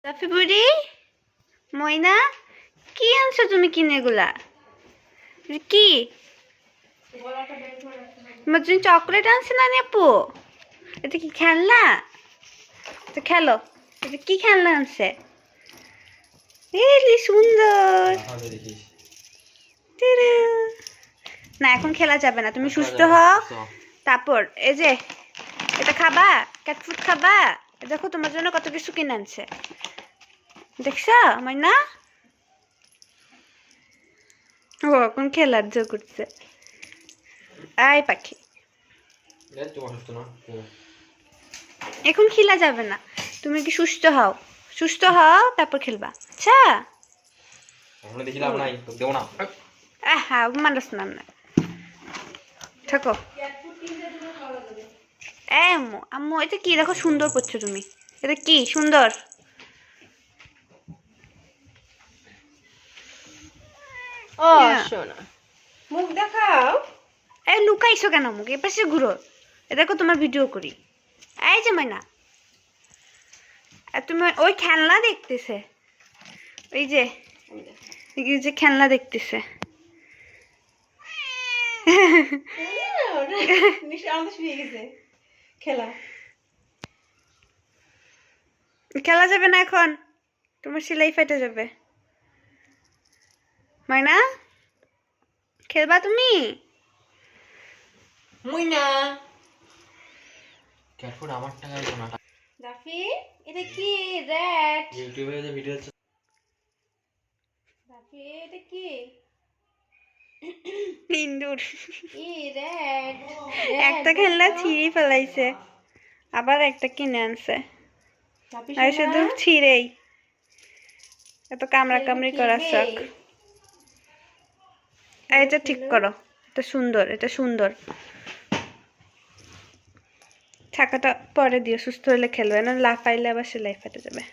রাফি বুড়ি ময়না কি আনছো তুমি কিনে এগুলা কি তোমার জন্য চকলেট আনছে না আপু এটা কি খেলনা তো খেলো এটা কি খেলনা আনছে এলি সুন্দর টিরু। না এখন খেলা যাবে না তুমি সুস্থ হও তারপর এই যে এটা খাবা ক্যাট ফুড খাবা দেখো তোমার জন্য কত কিছু কিনে আনছে দেখছো ময়না ও এখন খেলার জো করছে আয় পাখি এখন খেলা যাবে না তুমি কি সুস্থ হও তারপর খেলবা আচ্ছা হ্যাঁ মানুষ না থাকো আম্মু আম্মু এটা কি দেখো সুন্দর করছো তুমি এটা কি সুন্দর ও শোনা মুখ দেখাও এই লুকাইছো কেন মুখ এ পাশে ঘুরো এ দেখো তোমার ভিডিও করি এই যে মাইনা আর তুমি ওই খেলনা দেখতেছে ওই যে খেলনা দেখতেছে খেলা যাবে না এখন তোমার সেলাই ফেটে যাবে মাইনা খেলবা তুমি মুইনা ক্যাটফুড আমার টাকায় না রাফি এটা কি রেড ইউটিউবে যে ভিডিও আছে রাফি এটা কি ইন্দুর ই রেড একটা খেলনা ছিঁড়ে ফেলাইছে আবার একটা কিনে আনছে আর শুধু ছিঁড়েই এত কামড়া কামড়ি করার শখ এটা ঠিক করো এটা সুন্দর ছাকাটা পরে দিও সুস্থ হলে খেলবে না লাফাইলে আবার সেলাই ফেটে যাবে